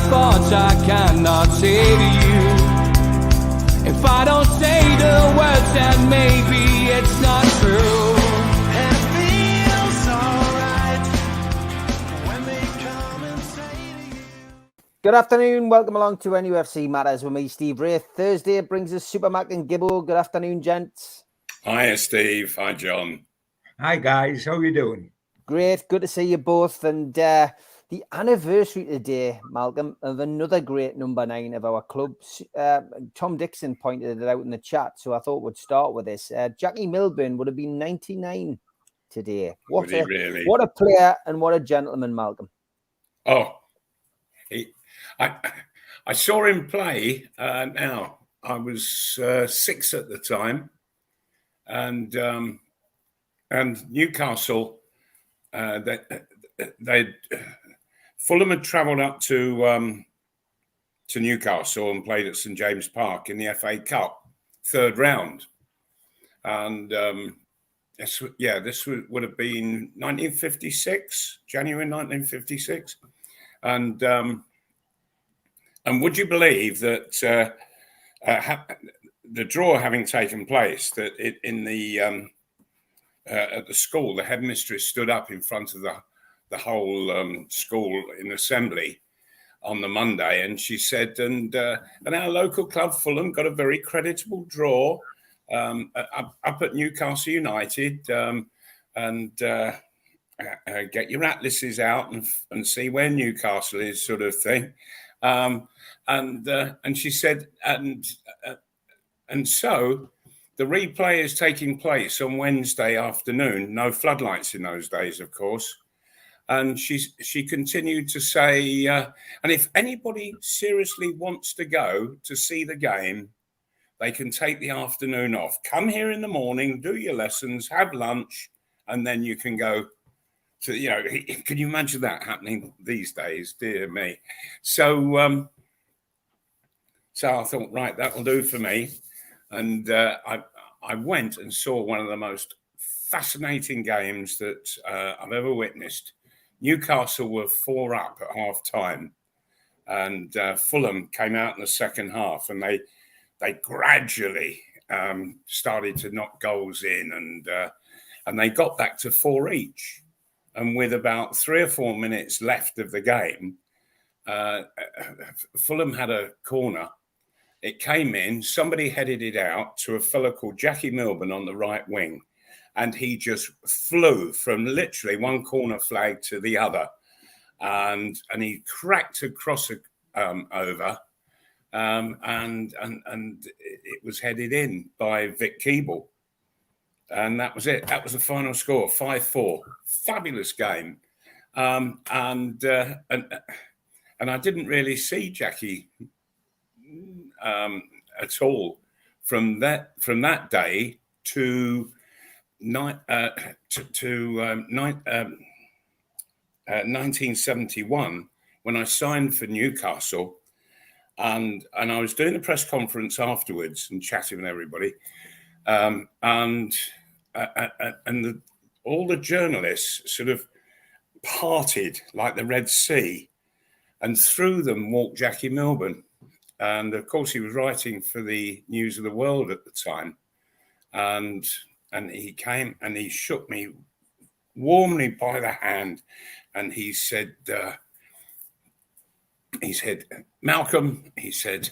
thoughts I cannot say to you. If I don't say the words, then maybe it's not true. And it feels alright when they come and say to you. Good afternoon, welcome along to NUFC Matters with me, Steve Wraith. Thursday brings us Supermac and Gibbo. Good afternoon, gents. Hi, Steve. Hi, John. Hi, guys. How are you doing? Great, good to see you both. And the anniversary today, Malcolm, of another great number 9 of our club. Tom Dixon pointed it out in the chat, so I thought we'd start with this. Jackie Milburn would have been 99 today. What a player and what a gentleman, Malcolm. Oh, I saw him play. Now I was 6 at the time, and Newcastle. Fulham had travelled up to Newcastle and played at St James Park in the FA Cup third round, and this would have been 1956, January 1956, and would you believe that the draw having taken place, that in the at the school, the headmistress stood up in front of the whole school in assembly on the Monday, and she said, and our local club Fulham got a very creditable draw up at Newcastle United, and get your atlases out and see where Newcastle is, sort of thing, and she said, and so. The replay is taking place on Wednesday afternoon. No floodlights in those days, of course. And she continued to say, and if anybody seriously wants to go to see the game, they can take the afternoon off. Come here in the morning, do your lessons, have lunch, and then you can go to, can you imagine that happening these days? Dear me. So I thought, right, that'll do for me. And I went and saw one of the most fascinating games that I've ever witnessed. Newcastle were 4 up at half time, and Fulham came out in the second half, and they gradually started to knock goals in, and they got back to 4 each. And with about 3 or 4 minutes left of the game, Fulham had a corner. It came in, somebody headed it out to a fellow called Jackie Milburn on the right wing, and he just flew from literally one corner flag to the other, and he cracked across over, and it was headed in by Vic Keeble, and that was it. That was the final score, 5-4. Fabulous game, and I didn't really see Jackie at all from that day to 1971, when I signed for Newcastle, and I was doing a press conference afterwards and chatting with everybody, and all the journalists sort of parted like the Red Sea, and through them walked Jackie Milburn. And of course, he was writing for the News of the World at the time, and he came and he shook me warmly by the hand, and he said, "Malcolm," he said,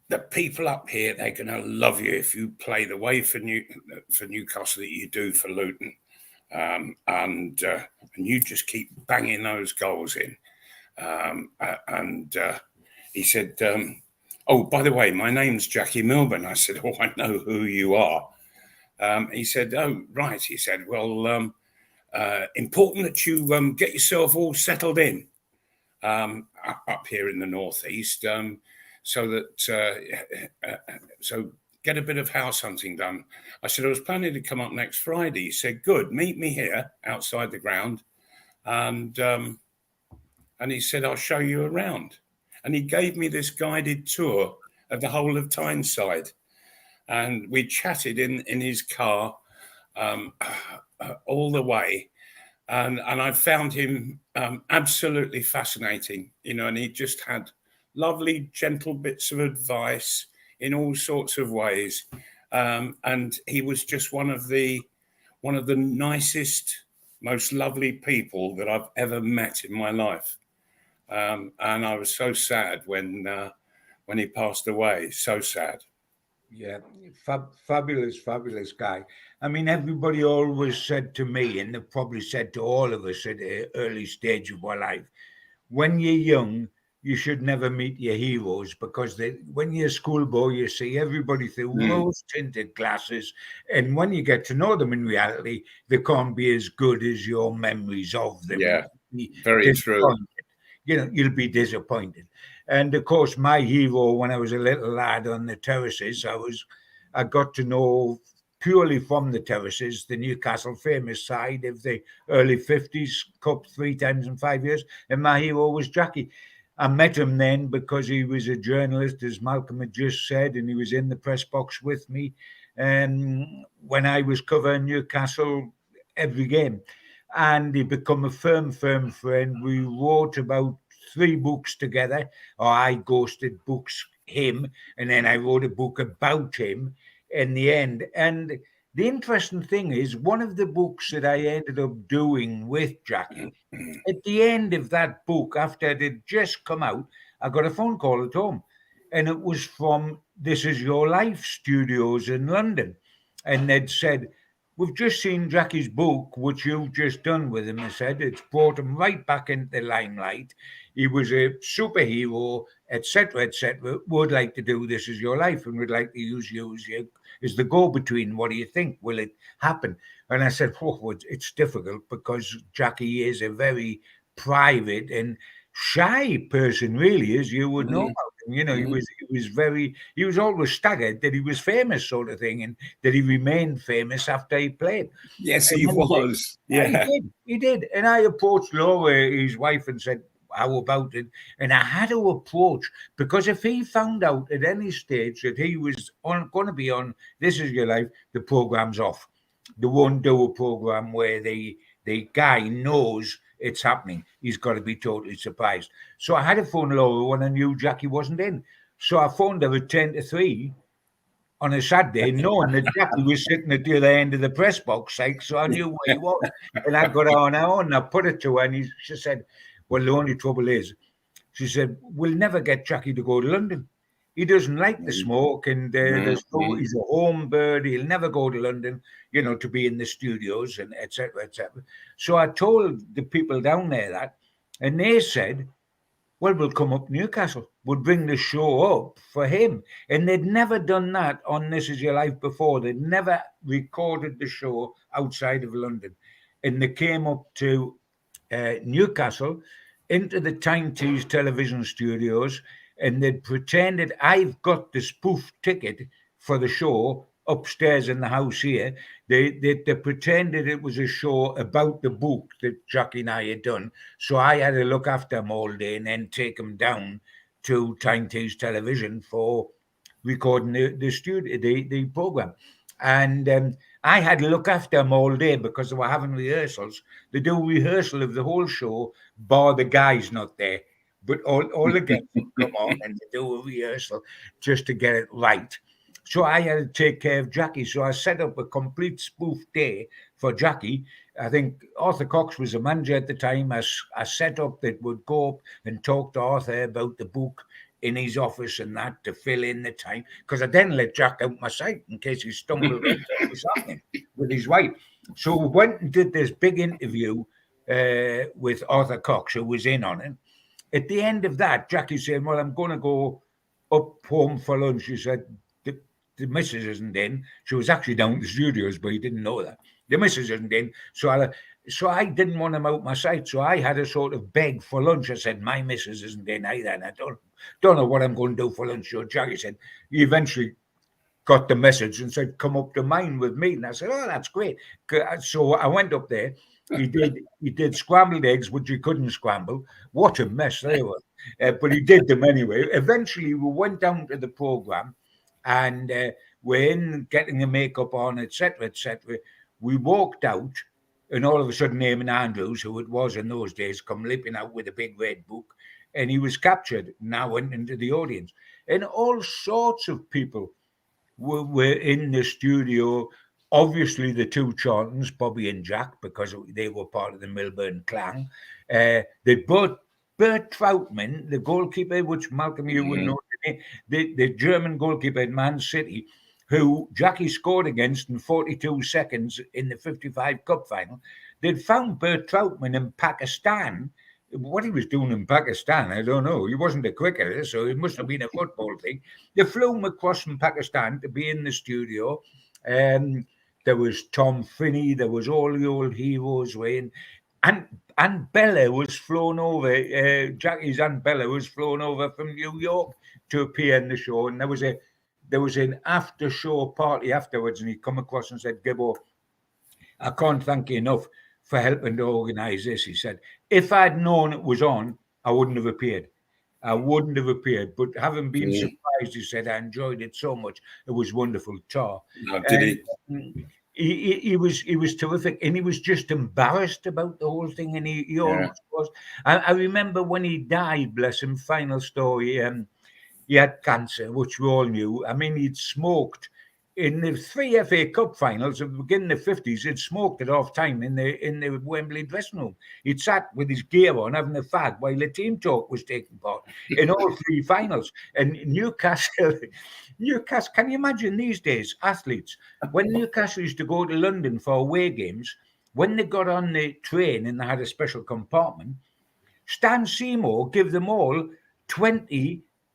"the people up here, they're going to love you if you play the way for Newcastle that you do for Luton, and you just keep banging those goals in." He said, "Oh, by the way, my name's Jackie Milburn." I said, "Oh, I know who you are." He said, "Oh, right." He said, "Well, important that you get yourself all settled in up here in the northeast, so that so get a bit of house hunting done." I said, "I was planning to come up next Friday." He said, "Good, meet me here outside the ground," and he said, "I'll show you around." And he gave me this guided tour of the whole of Tyneside, and we chatted in his car all the way. and I found him absolutely fascinating, and he just had lovely, gentle bits of advice in all sorts of ways, and he was just one of the nicest, most lovely people that I've ever met in my life, and I was so sad when he passed away. So sad. Yeah, fabulous guy. I mean, everybody always said to me, and they've probably said to all of us at an early stage of our life, when you're young, you should never meet your heroes, because when you're a schoolboy, you see everybody through rose-tinted glasses, and when you get to know them in reality, they can't be as good as your memories of them. Yeah, You'll be very true. disappointed. You'll be disappointed. And of course, my hero when I was a little lad on the terraces, I got to know purely from the terraces the Newcastle famous side of the early 50s Cup 3 times in 5 years, and my hero was Jackie. I met him then because he was a journalist, as Malcolm had just said, and he was in the press box with me when I was covering Newcastle every game. And he become a firm friend. We wrote about 3 books together, or I ghosted books him, and then I wrote a book about him in the end. And the interesting thing is, one of the books that I ended up doing with Jackie, at the end of that book, after it had just come out, I got a phone call at home, and it was from This Is Your Life Studios in London. And they'd said, "We've just seen Jackie's book, which you've just done with him." They said it's brought him right back into the limelight. He was a superhero, etc., etc. Would like to do This Is Your Life, and would like to use you as the go-between. What do you think? Will it happen? And I said, "Oh, it's difficult, because Jackie is a very private and shy person, really, as you would know about him. He was always staggered that he was famous, sort of thing, and that he remained famous after he played." Yes, And he then was. Yeah. he did. And I approached Laura, his wife, and said, "How about it?" And I had to approach, because if he found out at any stage that he was going to be on This Is Your Life, the program's off. They won't do a program where the guy knows it's happening. He's got to be totally surprised. So I had to phone Laura when I knew Jackie wasn't in. So I phoned her at 10 to 3 on a Saturday, knowing that Jackie was sitting at the other end of the press box, so I knew where he was. And I got on her own, and I put it to her, and she said, "Well, the only trouble is," she said, "we'll never get Jackie to go to London. He doesn't like the smoke, and he's a home bird. He'll never go to London, to be in the studios, and etc., etc." So I told the people down there that, and they said, "Well, we'll come up Newcastle. We'll bring the show up for him." And they'd never done that on This Is Your Life before. They'd never recorded the show outside of London. And they came up to Newcastle, into the Time Tease television studios, and they'd pretended, "I've got the spoof ticket for the show upstairs in the house here." They pretended it was a show about the book that Jackie and I had done. So I had to look after them all day and then take them down to Time Tease television for recording the program. And I had to look after them all day because they were having rehearsals. They do a rehearsal of the whole show, bar the guys not there. But all the guests would come on and they do a rehearsal just to get it right. So I had to take care of Jackie. So I set up a complete spoof day for Jackie. I think Arthur Cox was the manager at the time. I set up that would go up and talk to Arthur about the book in his office and that, to fill in the time, because I didn't let Jack out my sight in case he stumbled into something with his wife. So we went and did this big interview with Arthur Cox, who was in on it. At the end of that, Jackie said, "Well, I'm going to go up home for lunch." She said, the missus isn't in. She was actually down at the studios, but he didn't know that. The missus isn't in. So I didn't want him out my sight. So I had to sort of beg for lunch. I said, "My missus isn't in either, and I don't know what I'm going to do for lunch." So Jackie said, he eventually got the message and said, "Come up to mine with me." And I said, "Oh, that's great." So I went up there. He did scrambled eggs, which he couldn't scramble. What a mess they were. But he did them anyway. Eventually, we went down to the program, and we're in getting the makeup on, etc., etc. We walked out, And all of a sudden, Eamon Andrews, who it was in those days, come leaping out with a big red book, and he was captured. Now went into the audience, and all sorts of people were in the studio. Obviously, the two Charltons, Bobby and Jack, because they were part of the Milburn clan. They both Bert Trautmann, the goalkeeper, which Malcolm, you would know, the German goalkeeper at Man City, who Jackie scored against in 42 seconds in the 55 Cup final. They'd found Bert Trautmann in Pakistan. What he was doing in Pakistan, I don't know. He wasn't a cricketer, so it must have been a football thing. They flew him across from Pakistan to be in the studio. There was Tom Finney, there was all the old heroes were in. And Bella was flown over, Jackie's Aunt Bella was flown over from New York to appear in the show. And there was an after show party afterwards, and he come across and said, Gibbo, I can't thank you enough for helping to organise this. He said, if I'd known it was on, I wouldn't have appeared. But having been surprised, he said, I enjoyed it so much. It was wonderful. Did he? He was terrific, and he was just embarrassed about the whole thing, and he almost was. I remember when he died, bless him, final story, he had cancer, which we all knew. I mean, he'd smoked in the 3 FA Cup finals at the beginning of the 50s. He'd smoked at half time in the Wembley dressing room. He'd sat with his gear on, having a fag while the team talk was taking part in all 3 finals. And Newcastle, can you imagine these days, athletes, when Newcastle used to go to London for away games, when they got on the train and they had a special compartment, Stan Seymour gave them all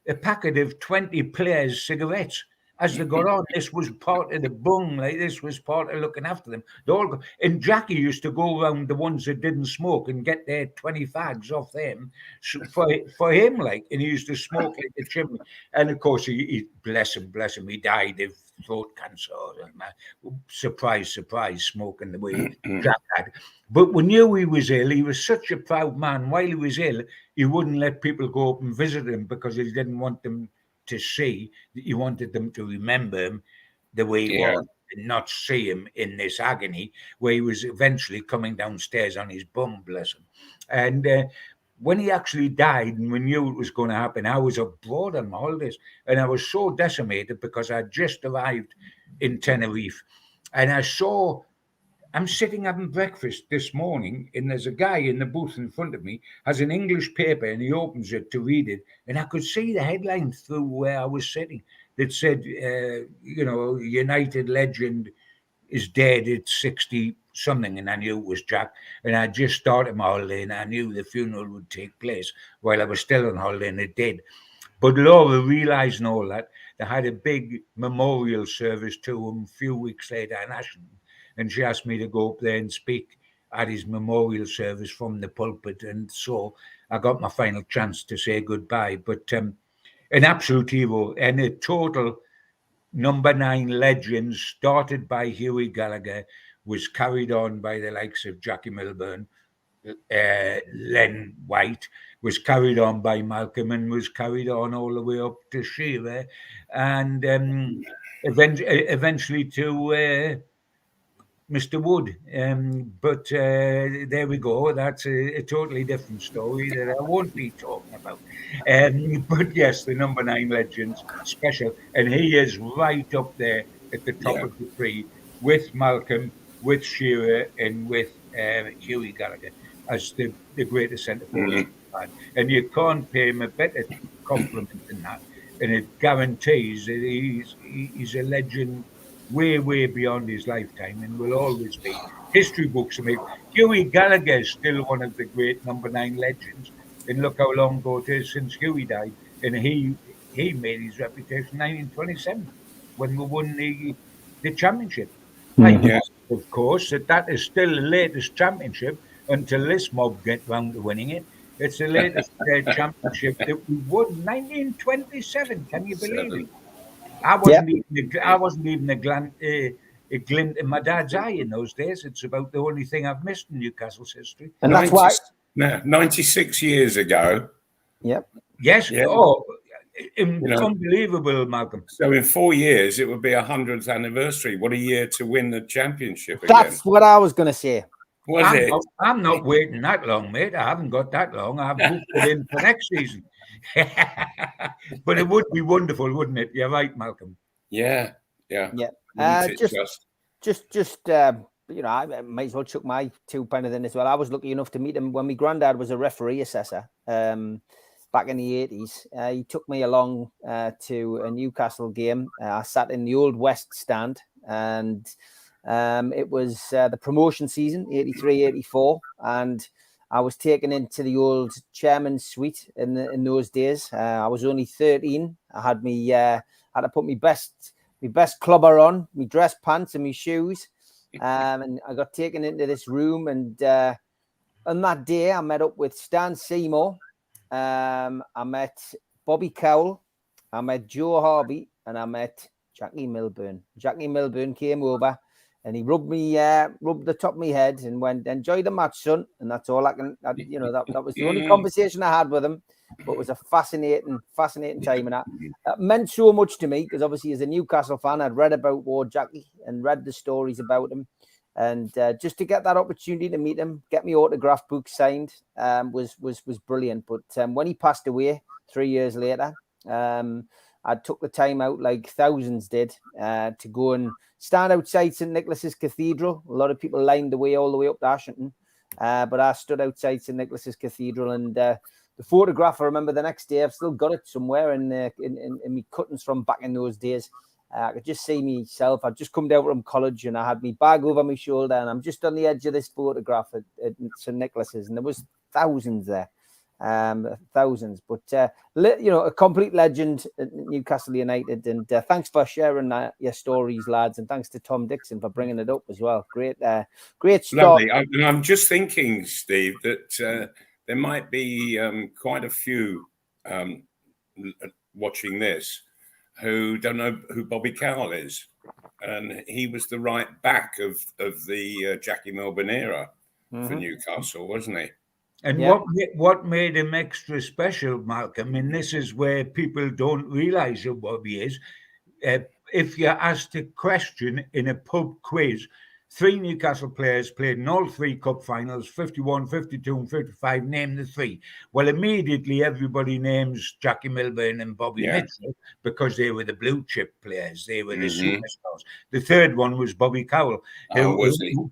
a packet of 20 players' cigarettes. As they got on, this was part of the bung, like this was part of looking after them. And Jackie used to go around the ones that didn't smoke and get their 20 fags off them for him, like, and he used to smoke like a chimney. And of course, he bless him, he died of throat cancer. Surprise, smoking the way Jack had. But we knew he was ill. He was such a proud man. While he was ill, he wouldn't let people go up and visit him because he didn't want them to see, that you wanted them to remember him the way he was and not see him in this agony where he was eventually coming downstairs on his bum, bless him. And when he actually died and we knew it was going to happen, I was abroad on my holidays and I was so decimated because I just arrived in Tenerife and I'm sitting having breakfast this morning, and there's a guy in the booth in front of me, has an English paper, and he opens it to read it. And I could see the headline through where I was sitting that said, United legend is dead at 60-something. And I knew it was Jack. And I just started my holiday, and I knew the funeral would take place while I was still on holiday, and it did. But Laura, realising all that, they had a big memorial service to him a few weeks later in Ashton. And she asked me to go up there and speak at his memorial service from the pulpit. And so I got my final chance to say goodbye. But an absolute hero and a total number 9 legend, started by Hughie Gallagher, was carried on by the likes of Jackie Milburn, Len White, was carried on by Malcolm, and was carried on all the way up to Shearer, and eventually to Mr. Wood. But there we go. That's a totally different story that I won't be talking about. But yes, the number 9 legends, special. And he is right up there at the top of the tree with Malcolm, with Shearer, and with Hughie Gallagher as the greatest centre forward. And you can't pay him a better compliment than that. And it guarantees that he's a legend way beyond his lifetime, and will always be. History books are made. Hughie Gallagher is still one of the great number 9 legends, and look how long ago it is since Hughie died. And he made his reputation in 1927 when we won the championship. Of course, that is still the latest championship until this mob get round to winning it. It's the latest championship that we won, 1927. Can you believe it? I wasn't even a glint in my dad's eye in those days. It's about the only thing I've missed in Newcastle's history. And that's why 96 years ago. Yep. Yes. Yeah. Oh, unbelievable, Malcolm. So in 4 years, it would be 100th anniversary. What a year to win the championship again. That's what I was going to say. Was it? I'm not waiting that long, mate. I haven't got that long. I've booked it in for next season. But it would be wonderful, wouldn't it? You're right, Malcolm. Yeah. Yeah. Wouldn't it Just you know, I might as well chuck my £2 in as well. I was lucky enough to meet him when my granddad was a referee assessor back in the 80s. He took me along to a Newcastle game. I sat in the Old West stand, and it was the promotion season, 83-84, and I was taken into the old chairman's suite in those days. I was only 13. I had had to put my best clubber on, my dress pants and my shoes. And I got taken into this room, and on that day I met up with Stan Seymour. I met Bobby Cowell, I met Joe Harvey, and I met Jackie Milburn. Jackie Milburn came over and he rubbed the top of my head and went, "Enjoy the match, son." And that's all I can, that was the only conversation I had with him. But it was a fascinating time, and that meant so much to me because obviously as a Newcastle fan, I'd read about Ward Jackie and read the stories about him, and just to get that opportunity to meet him, get my autograph book signed, was brilliant. But when he passed away 3 years later, I took the time out, like thousands did, to go and stand outside St Nicholas's Cathedral. A lot of people lined the way all the way up to Ashington, but I stood outside St Nicholas's Cathedral, and the photograph, I remember the next day, I've still got it somewhere in my cuttings from back in those days. I could just see myself. I'd just come down from college and I had my bag over my shoulder, and I'm just on the edge of this photograph at St Nicholas's, and there was thousands there, thousands. But a complete legend at Newcastle United. And thanks for sharing your stories, lads, and thanks to Tom Dixon for bringing it up as well. Great start. Lovely. I'm just thinking, Steve, that there might be quite a few watching this who don't know who Bobby Cowell is, and he was the right back of the Jackie Milburn era for Newcastle, wasn't he? And what made him extra special, Malcolm, and this is where people don't realise who Bobby is. If you're asked a question in a pub quiz, 3 Newcastle players played in all 3 cup finals, 51, 52 and 55, name the 3. Well, immediately everybody names Jackie Milburn and Bobby Mitchell because they were the blue chip players. They were the superstars. The third one was Bobby Cowell, who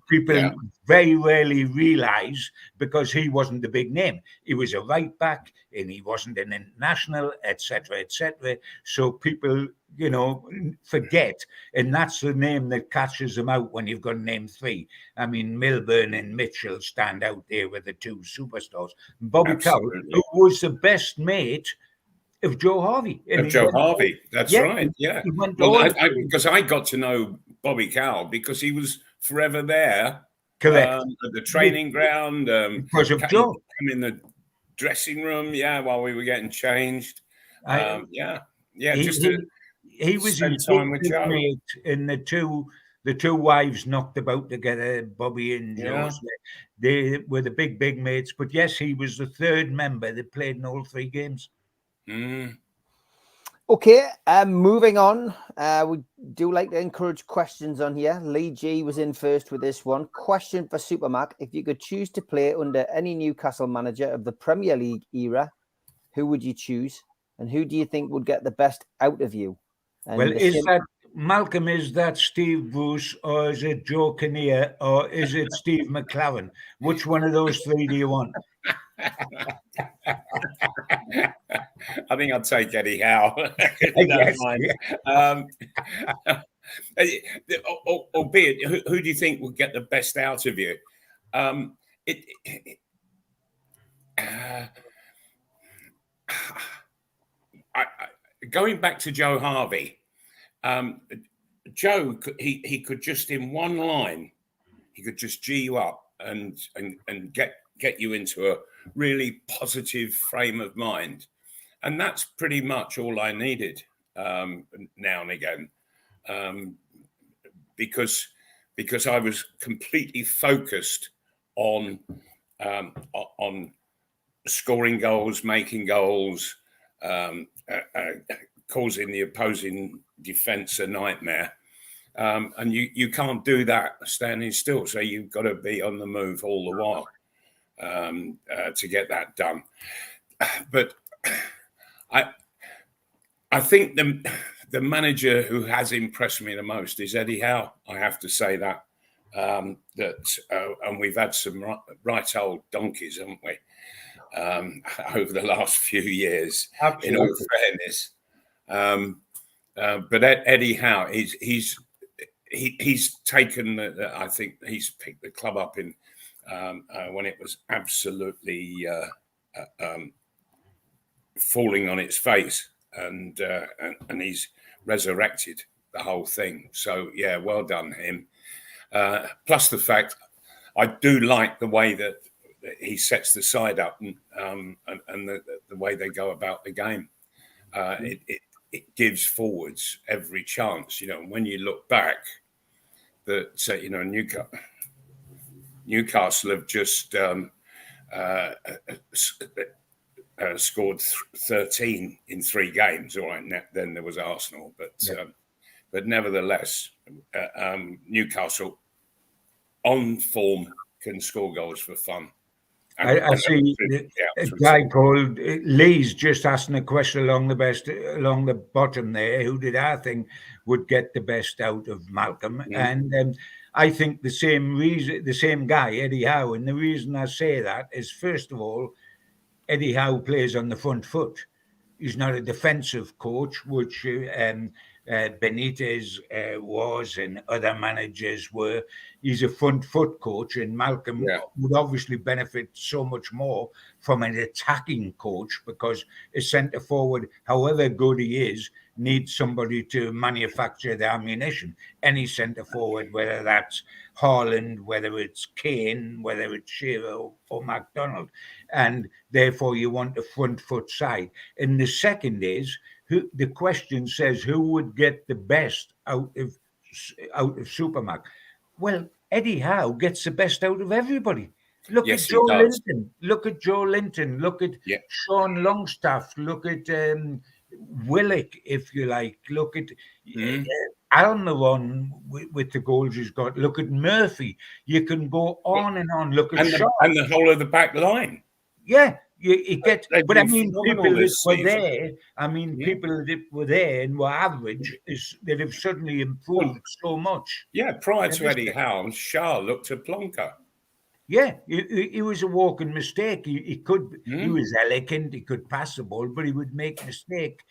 people very rarely realise because he wasn't the big name. He was a right back and he wasn't an international, etc., etc. So people, forget, and that's the name that catches them out when you've got to name 3. I mean, Milburn and Mitchell stand out there with the 2 superstars. Bobby Cowell, who was the best mate of Joe Harvey. That's right. Yeah. Because I got to know Bobby Cowell because he was forever there. Correct. At the training ground. Because of Joe. Come in the dressing room, while we were getting changed. He was his big mate, and the two wives knocked about together, Bobby and Joe. They were the big mates. But yes, he was the third member that played in all 3 games. Okay, moving on. We do like to encourage questions on here. Lee G was in first with this one. Question for Supermac: if you could choose to play under any Newcastle manager of the Premier League era, who would you choose? And who do you think would get the best out of you? And Malcolm, is that Steve Bruce, or is it Joe Kinnear, or is it Steve McLaren? Which one of those 3 do you want? I think I'd take Eddie Howe. Albeit, who do you think will get the best out of you? Going back to Joe Harvey, Joe, he could just in one line, he could just G you up and get you into a really positive frame of mind, and that's pretty much all I needed now and again, because I was completely focused on scoring goals, making goals. Causing the opposing defence a nightmare. And you can't do that standing still. So you've got to be on the move all the while to get that done. But I think the manager who has impressed me the most is Eddie Howe. I have to say that. And we've had some right old donkeys, haven't we, over the last few years. Absolutely. In all fairness, but Eddie Howe, he's taken. I think he's picked the club up in when it was absolutely falling on its face, and he's resurrected the whole thing. So yeah, well done him. Plus the fact I do like the way that he sets the side up and the way they go about the game. It gives forwards every chance, and when you look back, that Newcastle have just scored 13 in 3 games. All right, then there was Arsenal, but nevertheless, Newcastle on form can score goals for fun. I see a guy called Lee's just asking a question along the bottom there. Who did I think would get the best out of Malcolm? And I think the same guy, Eddie Howe. And the reason I say that is, first of all, Eddie Howe plays on the front foot. He's not a defensive coach, which Benitez was and other managers were. He's a front foot coach, and Malcolm would obviously benefit so much more from an attacking coach, because a centre forward, however good he is, needs somebody to manufacture the ammunition. Any centre forward, whether that's Haaland, whether it's Kane, whether it's Shearer or McDonald, and therefore you want a front foot side. And the second is, the question says who would get the best out of Supermac. Well, Eddie Howe gets the best out of everybody. Look at Joe Linton. Look at Joe Linton. Look at Sean Longstaff. Look at Willock, if you like. Look at Almiron with the goals he's got. Look at Murphy. You can go on and on. Look at Shaw. And the whole of the back line. Yeah. You get, but I mean, people that were there. I mean, people that were there and were average that have suddenly improved so much. Yeah, prior to Eddie Howe, Shaw looked a plonker. Yeah, he was a walking mistake. He was elegant. He could pass the ball, but he would make a mistake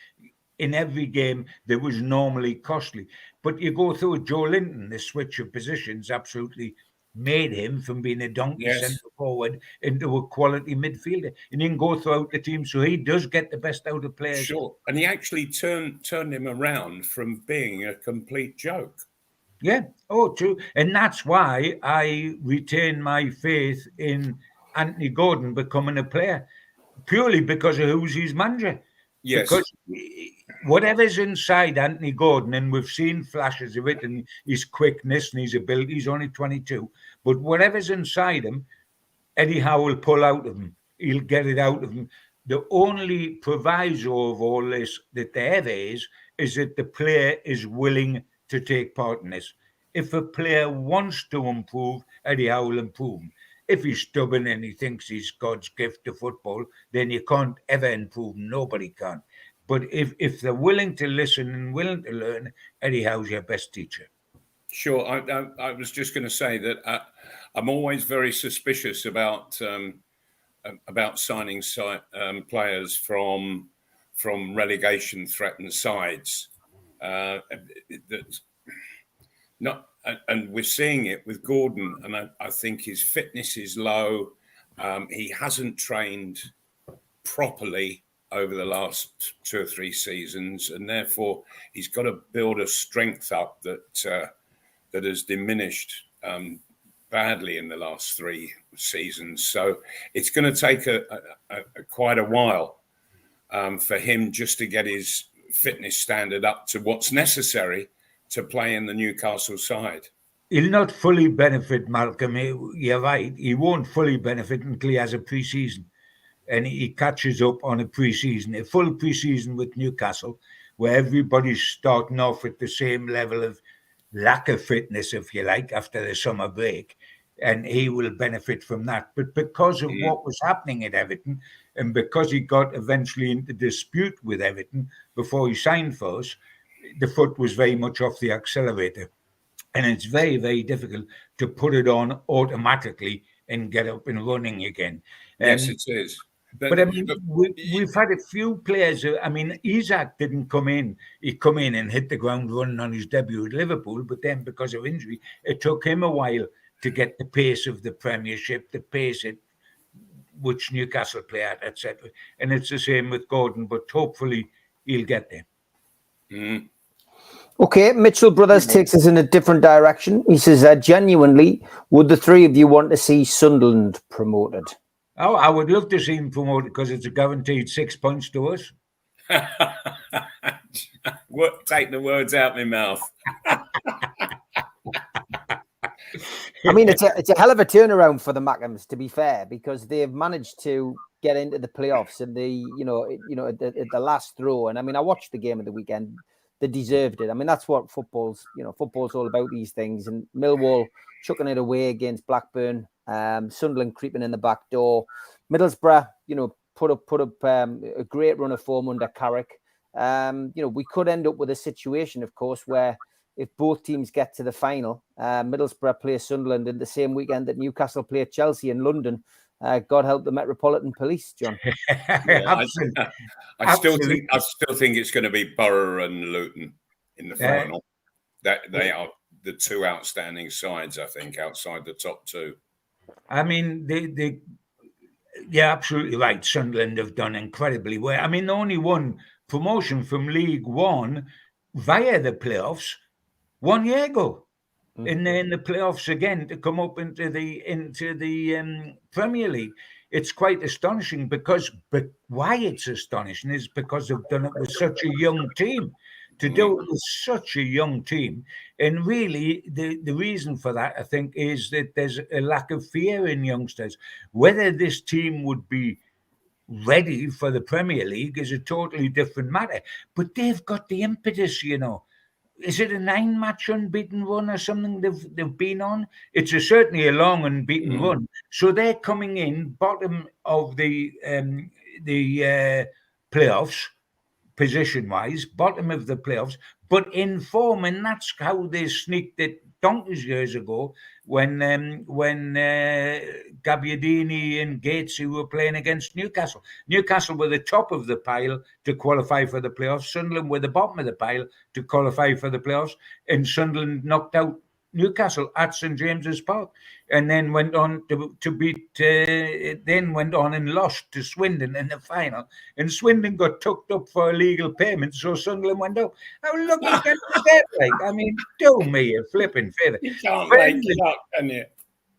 in every game that was normally costly. But you go through Joe Linton, the switch of positions absolutely made him from being a donkey centre forward into a quality midfielder, and you can go throughout the team. So he does get the best out of players. Sure, and he actually turned him around from being a complete joke. Yeah, true, and that's why I retain my faith in Anthony Gordon becoming a player, purely because of who's his manager. Yes, because whatever's inside Anthony Gordon, and we've seen flashes of it, and his quickness and his ability, he's only 22, but whatever's inside him, Eddie Howe will pull out of him. He'll get it out of him. The only proviso of all this that there ever is that the player is willing to take part in this. If a player wants to improve, Eddie Howe will improve him. If he's stubborn and he thinks he's God's gift to football, then you can't ever improve him. Nobody can. But if they're willing to listen and willing to learn, Eddie Howe's your best teacher. Sure. I was just going to say that I'm always very suspicious about signing players from relegation threatened sides. And we're seeing it with Gordon, and I think his fitness is low. He hasn't trained properly over the last 2 or 3 seasons, and therefore he's got to build a strength up that has diminished badly in the last 3 seasons. So it's going to take quite a while for him just to get his fitness standard up to what's necessary to play in the Newcastle side. He'll not fully benefit, Malcolm. You're right. He won't fully benefit until he has a pre-season. And he catches up on a pre-season, a full pre-season with Newcastle, where everybody's starting off at the same level of lack of fitness, if you like, after the summer break, and he will benefit from that. But because of what was happening at Everton, and because he got eventually into dispute with Everton before he signed for us, the foot was very much off the accelerator. And it's very, very difficult to put it on automatically and get up and running again. Yes, it is. But I mean, we've had a few players. I mean, Isak didn't come in. He come in and hit the ground running on his debut at Liverpool. But then, because of injury, it took him a while to get the pace of the Premiership, the pace at which Newcastle play at, etc. And it's the same with Gordon. But hopefully, he'll get there. Mm. Okay, Mitchell Brothers takes us in a different direction. He says, genuinely, would the three of you want to see Sunderland promoted? Oh, I would love to see him promoted because it's a guaranteed 6 points to us. Take the words out of my mouth. I mean, it's a hell of a turnaround for the Mackhams, to be fair, because they've managed to get into the playoffs and at the last throw. And I mean, I watched the game of the weekend. They deserved it. I mean, that's what football's all about, these things. And Millwall chucking it away against Blackburn. Sunderland creeping in the back door. Middlesbrough, put up a great run of form under Carrick. We could end up with a situation, of course, where if both teams get to the final, Middlesbrough play Sunderland in the same weekend that Newcastle play Chelsea in London. God help the Metropolitan Police, John. Yeah, I still think it's going to be Borough and Luton in the final. That they are the two outstanding sides, I think, outside the top two. I mean, you're absolutely right. Sunderland have done incredibly well. I mean, they only won promotion from League One via the playoffs 1 year ago. And then the playoffs again to come up into the Premier League. It's quite astonishing but why it's astonishing is because they've done it with such a young team. To do it with such a young team. And really, the reason for that, I think, is that there's a lack of fear in youngsters. Whether this team would be ready for the Premier League is a totally different matter. But they've got the impetus, Is it a 9-match unbeaten run or something they've been on? It's certainly a long unbeaten run. So they're coming in bottom of the playoffs, position-wise, bottom of the playoffs, but in form, and that's how they sneaked it donkeys years ago when Gabbiadini and Gatesy were playing against Newcastle. Newcastle were the top of the pile to qualify for the playoffs. Sunderland were the bottom of the pile to qualify for the playoffs, and Sunderland knocked out Newcastle at St James's Park, and then went on to beat. Then went on and lost to Swindon in the final, and Swindon got tucked up for illegal payment, so Sunderland went up. How lucky can you get? I mean, do me a flipping favour. You can't make it up, can you?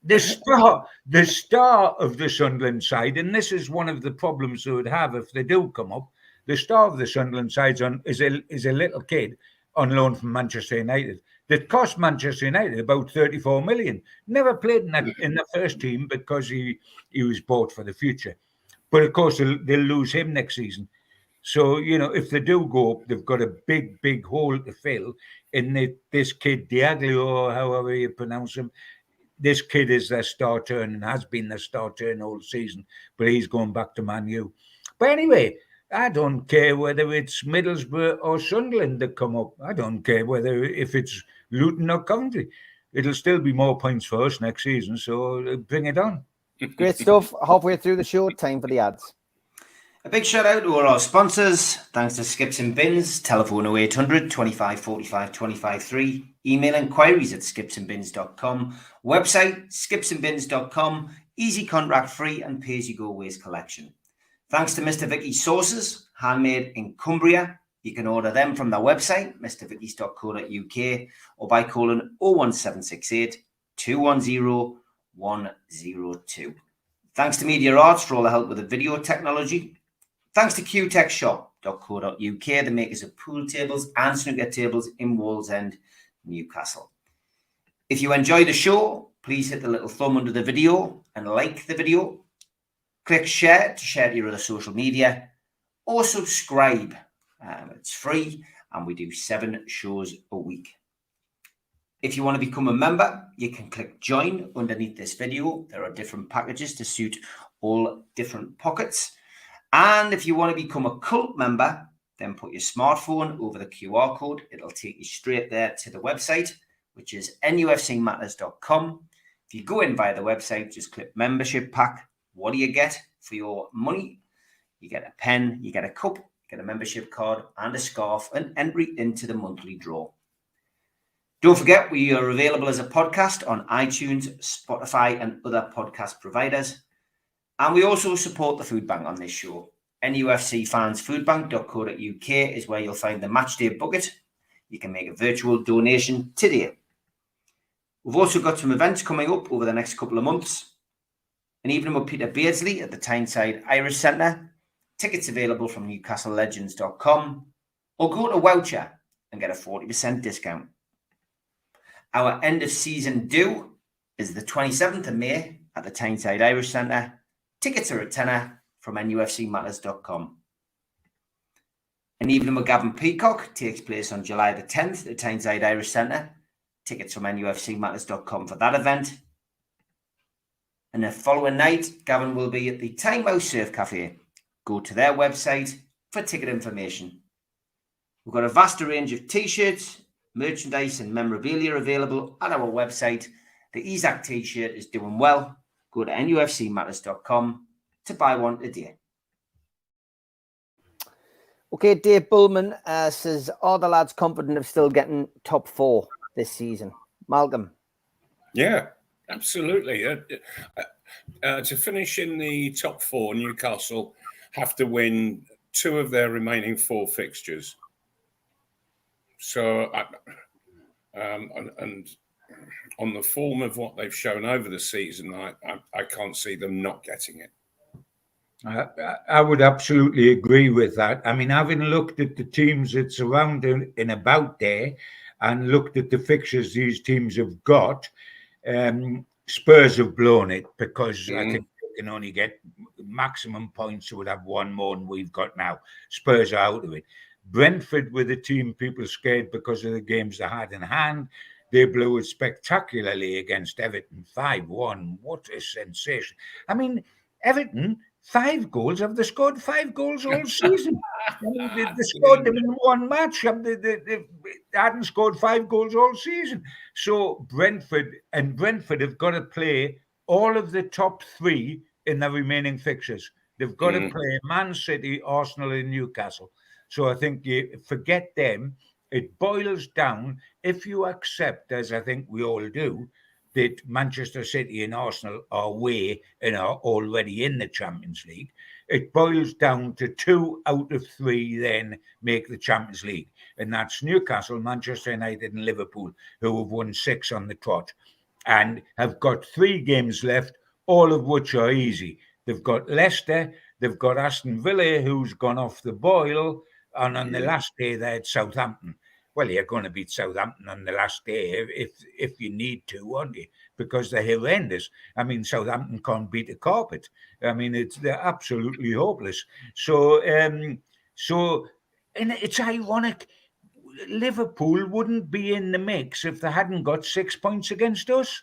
The star of the Sunderland side, and this is one of the problems they would have if they do come up. The star of the Sunderland side is a little kid on loan from Manchester United that cost Manchester United about 34 million. Never played in the first team because he was bought for the future. But of course, they'll lose him next season. So, if they do go up, they've got a big, big hole to fill. And this kid, Diaglio, or however you pronounce him, this kid is their star turn and has been their star turn all season. But he's going back to Man U. But anyway, I don't care whether it's Middlesbrough or Sunderland that come up. I don't care if it's Luton or Coventry. It'll still be more points for us next season, so bring it on. Great stuff. Halfway through the show, time for the ads. A big shout out to all our sponsors. Thanks to Skips and Bins, telephone 0800 25 45 25 3, email inquiries at skipsandbins.com, website skipsandbins.com, easy contract free and pay as you go waste collection. Thanks to Mr. Vicky's sauces, handmade in Cumbria. You can order them from their website, mrvickies.co.uk, or by calling 01768 210 102. Thanks to Media Arts for all the help with the video technology. Thanks to qtechshop.co.uk, the makers of pool tables and snooker tables in Wallsend, Newcastle. If you enjoy the show, please hit the little thumb under the video and like the video. Click share to share to your other social media, or subscribe. It's free, and we do 7 shows a week. If you want to become a member, you can click join underneath this video. There are different packages to suit all different pockets. And if you want to become a cult member, then put your smartphone over the QR code. It'll take you straight there to the website, which is NUFCmatters.com. If you go in via the website, just click membership pack. What do you get for your money? You get a pen, you get a cup, you get a membership card and a scarf, and entry into the monthly draw. Don't forget, we are available as a podcast on iTunes, Spotify, and other podcast providers. And we also support the food bank on this show. NUFCfansfoodbank.co.uk is where you'll find the matchday bucket. You can make a virtual donation today. We've also got some events coming up over the next couple of months. An evening with Peter Beardsley at the Tyneside Irish Centre. Tickets available from NewcastleLegends.com. Or go to Woucher and get a 40% discount. Our end of season due is the 27th of May at the Tyneside Irish Centre. Tickets are a tenner from NUFCmatters.com. An evening with Gavin Peacock takes place on July the 10th at the Tyneside Irish Centre. Tickets from NUFCmatters.com for that event. And the following night, Gavin will be at the Tynemouth Surf Cafe. Go to their website for ticket information. We've got a vast range of t-shirts, merchandise and memorabilia available at our website. The Isaac t-shirt is doing well. Go to NUFCmatters.com to buy one today. Okay, Dave Bullman says, are the lads confident of still getting top 4 this season? Malcolm? Yeah, absolutely. To finish in the top 4, Newcastle have to win 2 of their remaining 4 fixtures. So, and on the form of what they've shown over the season, I can't see them not getting it. I would absolutely agree with that. I mean, having looked at the teams that's around and about there and looked at the fixtures these teams have got, Spurs have blown it because I think they can only get maximum points, so would have 1 more than we've got now. Spurs are out of it. Brentford were the team people scared because of the games they had in hand. They blew it spectacularly against Everton, 5-1. What a sensation. I mean, Everton, 5 goals. Have they scored 5 goals all season? I mean, they scored them in 1 match. They hadn't scored 5 goals all season. So Brentford have got to play all of the top 3 in the remaining fixtures. They've got to play Man City, Arsenal, and Newcastle. So I think you forget them. It boils down, if you accept, as I think we all do, that Manchester City and Arsenal are away and are already in the Champions League, it boils down to 2 out of 3 then make the Champions League. And that's Newcastle, Manchester United and Liverpool, who have won 6 on the trot and have got 3 games left, all of which are easy. They've got Leicester, they've got Aston Villa, who's gone off the boil, and on the last day they had Southampton. Well, you're going to beat Southampton on the last day if you need to, aren't you? Because they're horrendous. I mean, Southampton can't beat a carpet. I mean, they're absolutely hopeless. So, and it's ironic. Liverpool wouldn't be in the mix if they hadn't got 6 points against us.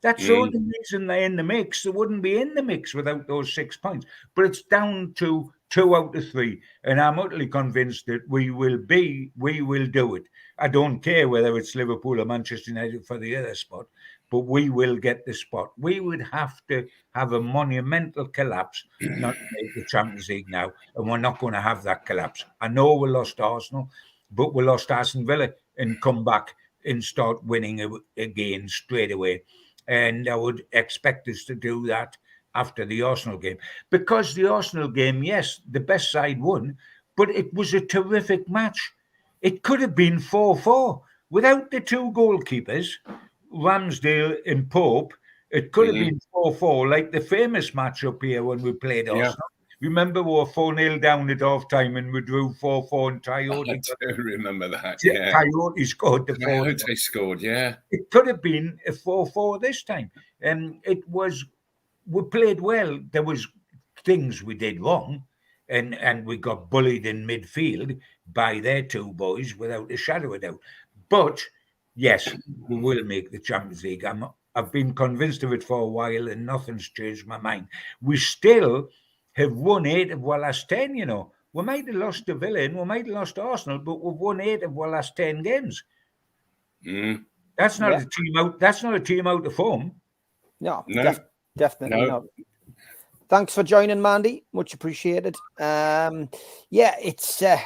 That's the only reason they're in the mix. They wouldn't be in the mix without those 6 points. But it's down to 2 out of 3. And I'm utterly convinced that we will do it. I don't care whether it's Liverpool or Manchester United for the other spot, but we will get the spot. We would have to have a monumental collapse not to make the Champions League now. And we're not going to have that collapse. I know we lost Arsenal, but we lost Aston Villa and come back and start winning again straight away. And I would expect us to do that after the Arsenal game. Because the Arsenal game, yes, the best side won, but it was a terrific match. It could have been 4-4. Without the 2 goalkeepers, Ramsdale and Pope, it could have been 4-4, like the famous match up here when we played Arsenal. Remember, we were 4-0 down at half-time and we drew 4-4 and Coyote. I do remember that, yeah. Coyote scored the 4. Coyote scored, yeah. It could have been a 4-4 this time. We played well. There was things we did wrong and we got bullied in midfield by their 2 boys without a shadow of doubt. But yes, we will make the Champions League. I've been convinced of it for a while, and nothing's changed my mind. We still have won 8 of our last 10. You know, we might have lost to Villa and we might have lost to Arsenal, but we've won 8 of our last 10 games. That's not a team out. That's not a team out of form. No, No. definitely No. not. Thanks for joining, Mandy. Much appreciated. It's a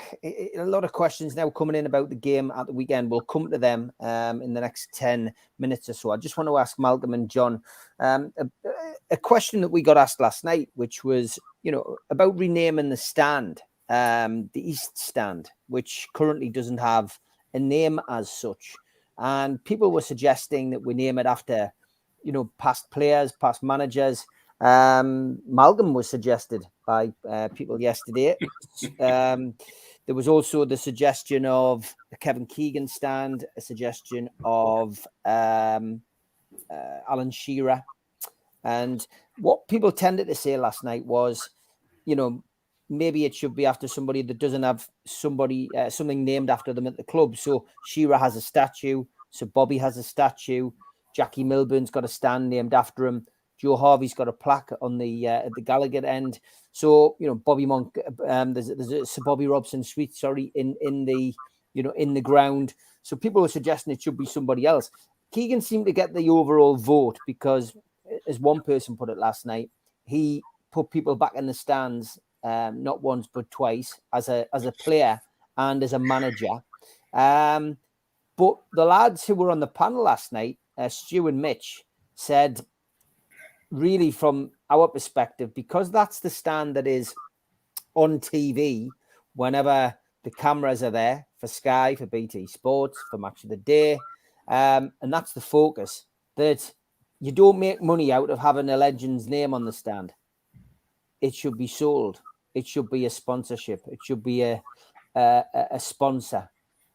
lot of questions now coming in about the game at the weekend. We'll come to them in the next 10 minutes or so. I just want to ask Malcolm and John a question that we got asked last night, which was, about renaming the stand, the East Stand, which currently doesn't have a name as such. And people were suggesting that we name it after, past players, past managers. Malcolm was suggested by people yesterday. There was also the suggestion of the Kevin Keegan stand, a suggestion of Alan Shearer. And what people tended to say last night was, maybe it should be after somebody that doesn't have something named after them at the club. So Shearer has a statue. So Bobby has a statue. Jackie Milburn's got a stand named after him. Joe Harvey's got a plaque on the at the Gallagher end. So Bobby Monk, there's a Sir Bobby Robson suite, in the ground. So people were suggesting it should be somebody else. Keegan seemed to get the overall vote because, as one person put it last night, he put people back in the stands, not once but twice, as a player and as a manager. But the lads who were on the panel last night, Stu and Mitch, said, really, from our perspective, because that's the stand that is on TV whenever the cameras are there for Sky, for BT Sports, for Match of the Day, and that's the focus, that you don't make money out of having a legend's name on the stand. It should be sold. It should be a sponsorship. It should be a sponsor.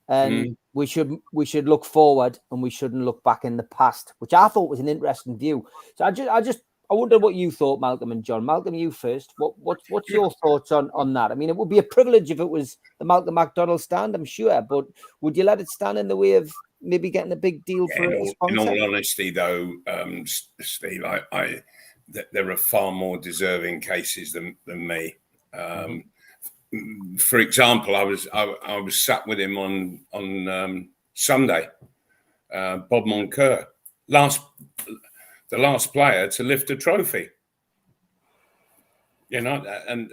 And we should look forward, and we shouldn't look back in the past, which I thought was an interesting view. So I wonder what you thought, Malcolm and John. Malcolm, you first. What's your thoughts on that? I mean, it would be a privilege if it was the Malcolm McDonald stand, I'm sure, but would you let it stand in the way of maybe getting a big deal for a sponsor? In all honesty, though, Steve, there are far more deserving cases than me. For example, I was sat with him on Sunday. Bob Moncur, the last player to lift a trophy. And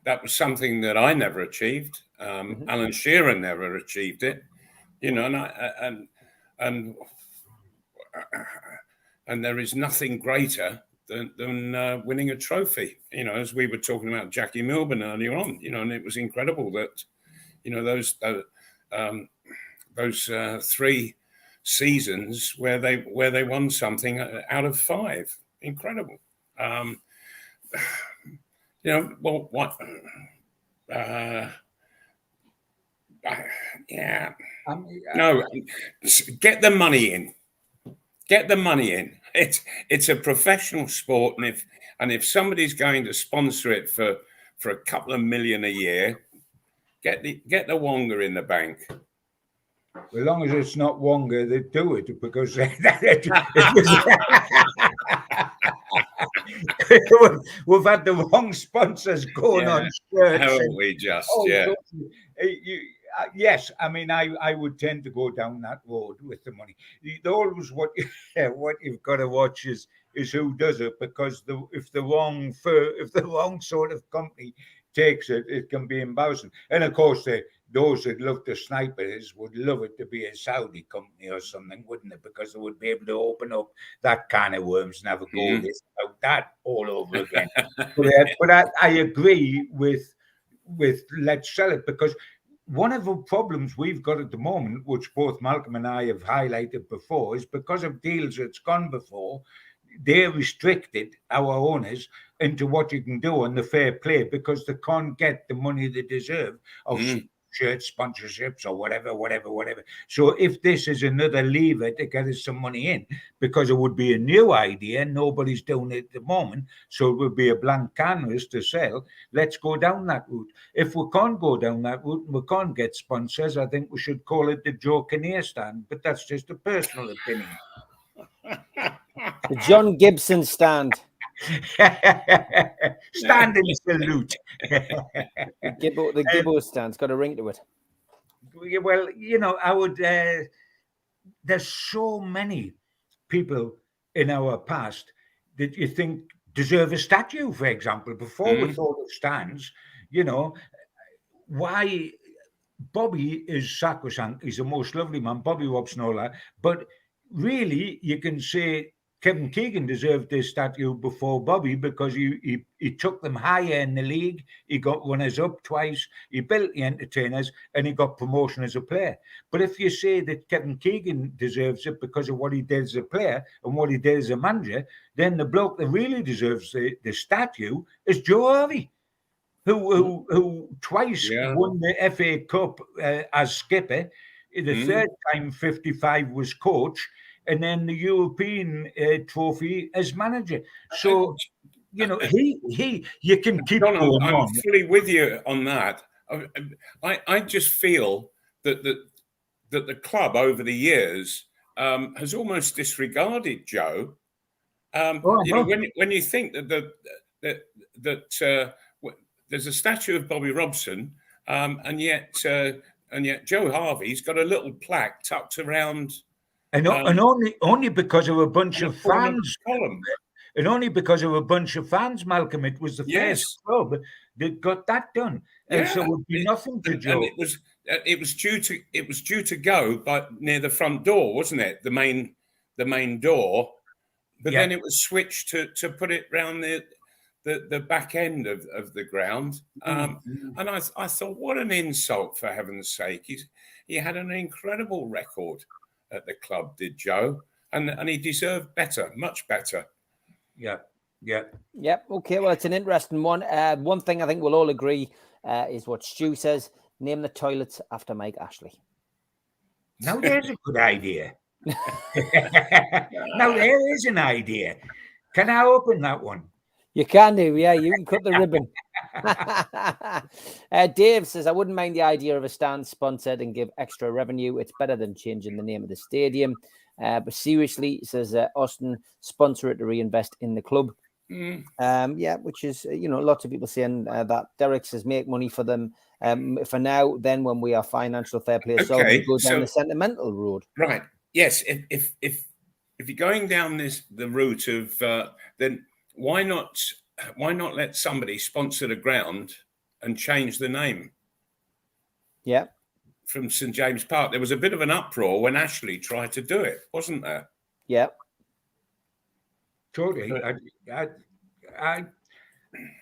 that was something that I never achieved. Alan Shearer never achieved it. And there is nothing greater than winning a trophy, as we were talking about Jackie Milburn earlier on, and it was incredible that, those 3 seasons where they won something out of 5. Incredible. No, get the money in. Get the money in. It's a professional sport, and if somebody's going to sponsor it for a couple of million a year, get the Wonga in the bank. As long as it's not Wonga, they do it because we've had the wrong sponsors going on shirts. Haven't we just? Yes, I mean, I would tend to go down that road with the money. Always what you've got to watch is who does it, because if the wrong sort of company takes it, it can be embarrassing. And of course, those that love to snipe it would love it to be a Saudi company or something, wouldn't it? Because they would be able to open up that can of worms and have a go about that all over again. But I agree with let's sell it, because one of the problems we've got at the moment, which both Malcolm and I have highlighted before, is because of deals that's gone before, they restricted our owners into what you can do on the fair play, because they can't get the money they deserve of shirt sponsorships or whatever. So if this is another lever to get us some money in, because it would be a new idea, nobody's doing it at the moment, so it would be a blank canvas to sell. Let's go down that route. If we can't go down that route and we can't get sponsors, I think we should call it the Joe Kinnear stand, but that's just a personal opinion. The John Gibson stand. Standing salute. The Gibbo stand's got a ring to it. Well, I would. There's so many people in our past that you think deserve a statue, for example. Before we thought of stands, why Bobby is sacrosanct. He's the most lovely man, Bobby Robson, all that. But really, you can say Kevin Keegan deserved this statue before Bobby because he took them higher in the league. He got runners up twice. He built the entertainers and he got promotion as a player. But if you say that Kevin Keegan deserves it because of what he did as a player and what he did as a manager, then the bloke that really deserves the statue is Joe Harvey, who twice won the FA Cup as skipper. The third time 55 was coach. And then the European trophy as manager. So, you can keep John, going I'm on. fully with you on that. I just feel that the club over the years has almost disregarded Joe. When you think that there's a statue of Bobby Robson, and yet Joe Harvey's got a little plaque tucked around. And only because of a bunch of fans. And only because of a bunch of fans, Malcolm. It was the first club that got that done. And so it would be nothing to Joe. And it was due to go but near the front door, wasn't it? The main door. But then it was switched to put it round the back end of the ground. And I thought, what an insult, for heaven's sake. He had an incredible record at the club, did Joe, and he deserved better, much better. Yep. Okay, well, it's an interesting one. One thing I think we'll all agree is what Stu says: name the toilets after Mike Ashley. Now there's a good idea. Now there is an idea. Can I open that one? You can do, yeah. You can cut the ribbon. Dave says, I wouldn't mind the idea of a stand sponsored and give extra revenue. It's better than changing the name of the stadium. But seriously, says Austin, sponsor it to reinvest in the club. Which is, lots of people saying that. Derek says, make money for them for now. Then when we are financial fair play, so we go down the sentimental road. Right. Yes. If you're going down the route of then why not let somebody sponsor the ground and change the name? Yeah. From St. James Park. There was a bit of an uproar when Ashley tried to do it, wasn't there? Yeah. Totally. I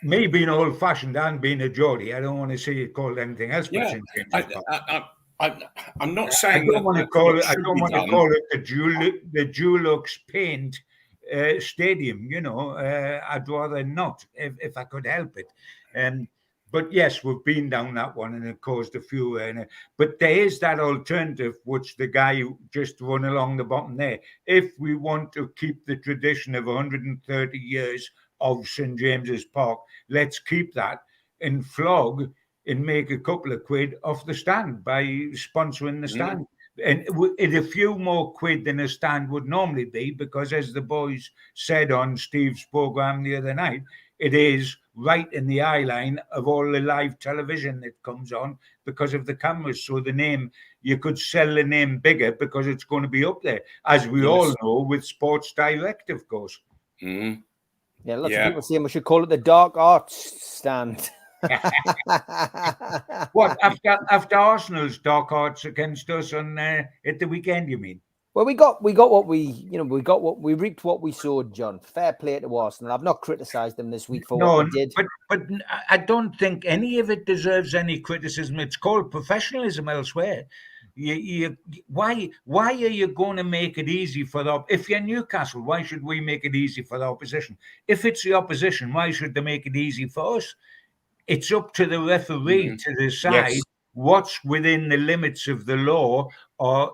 me being old-fashioned and being a Geordie, I don't want to see it called anything else but St. James Park. I'm not saying I don't want to call it the Dulux Paint Stadium. I'd rather not if I could help it. But yes, we've been down that one and it caused a few. But there is that alternative, which the guy just run along the bottom there. If we want to keep the tradition of 130 years of St. James's Park, let's keep that and flog and make a couple of quid off the stand by sponsoring the stand. And it's a few more quid than a stand would normally be, because as the boys said on Steve's program the other night, it is right in the eye line of all the live television that comes on because of the cameras. So the name, you could sell the name bigger because it's going to be up there, as we all know with Sports Direct, of course. Yeah, lots of people saying we should call it the Dark Arts stand. What, after Arsenal's dark arts against us on at the weekend, you mean? Well, we reaped what we sowed, John. Fair play to Arsenal. I've not criticised them this week for what they did. But I don't think any of it deserves any criticism. It's called professionalism elsewhere. Why are you going to make it easy for the? If you're Newcastle, why should we make it easy for the opposition? If it's the opposition, why should they make it easy for us? It's up to the referee to decide what's within the limits of the law